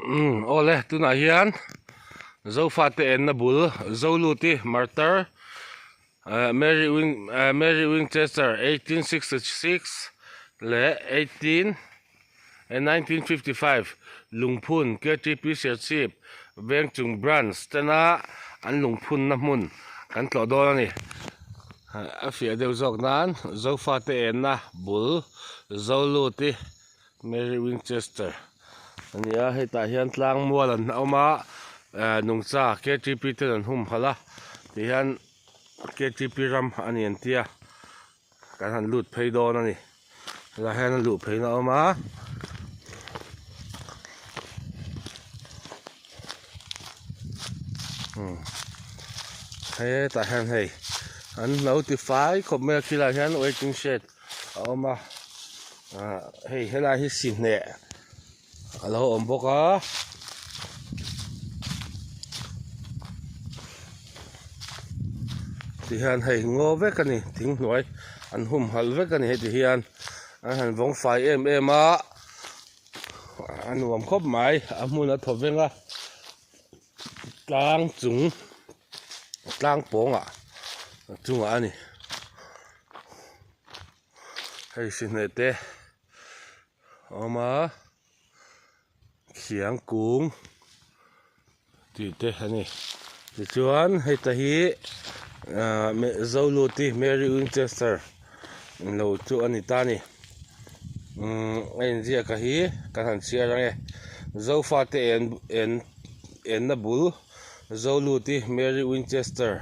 ole tuna hian zo fa te en na bul zo lu ti martyr Mary Winchester 1866 le 1955 lungphun KTP ship veng chung branch tana an lungphun na mun kan tlo do ni a fia deuh zawk nan zo fa te en na bul zo lu ti Mary Winchester ania heta hian tlang mual an awma nungcha KTP ten an hum hala ti hian KTP ram ani an tia kan han lut phei dawn ani la hian an lut phei na awma heta hian hei an notify khop me khila hian waiting shed awma hei helai hi sin ne alo om boka ti hian hei ngo vek ani thing hnuai an hum hal vek ani hei ti hian an han vong fai em a an nuam khop mai a hmun a thovenga tlang chung tlang ponga chunga ani hei sin ne te awma khiang kung ti te ani ti chuan hei ta hi zo lu ti Mary Winchester lo chu ani ta ni en zia ka hi kan han chia range zo fa te en na bul zo lu ti Mary Winchester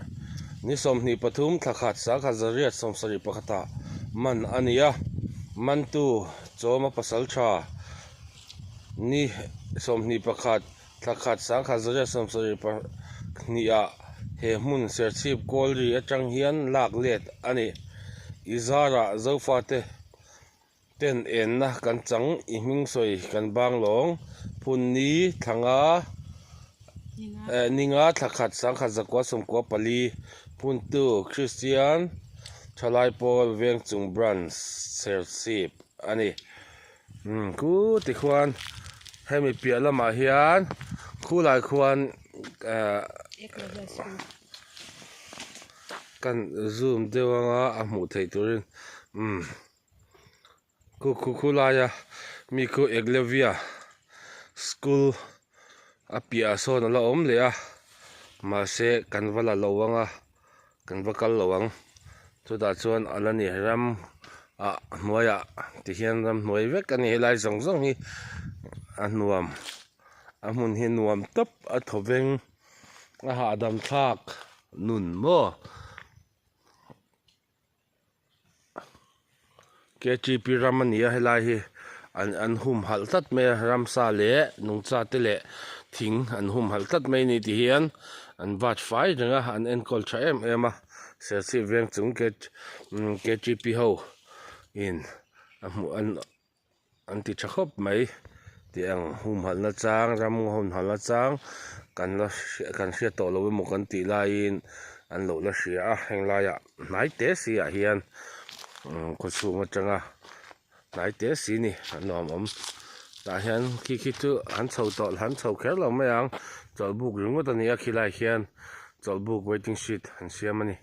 ni som ni pathum thakhat sa kha zariat som sari pakhata man ania man tu choma pasal tha ni som ni pakhat thakhat sa kha zariat som sari pa nia he mun ser chip kolri atang hian lak let ani izara zo fa te ten en na kan chang I hming soi kan bang long phun ni thanga ninga thakhat sang kha zakwa somkwa pali phun tu Christian Thalai Paul veng chung branch ser sip ani ku ti khwan hemi pia lama hian khu lai khwan kan zoom dewanga a hmu thei turin khu la ya mi ku Eglevia school a pia so na la om le a ma se kan vala lowanga kan vakal lowang chu da chuan alani ram a hnuaya ti hian ram hnuai vek ani helai zong zong hi a hnuam a hmun hi nuam tap a thoveng a ha dam thak nun mo KTP ram ania helai hi an hum hal tat me ram sa le nungcha te le thing an hum hal tat mai ni ti hian an vat fai renga an enkol tha em a se si veng chung KTP ho in an ti thakop mai ti ang hum hal na chang ram hum hal na chang kan hria to lo mo kan ti la in an lo la hria a heng la ya nai te si a hian ko chu ma changa nai te si ni anom om ta hian khi tu han chho to han chho kher lo mai ang chol buk ringot ani a khilai hian chol buk waiting sheet han siam ani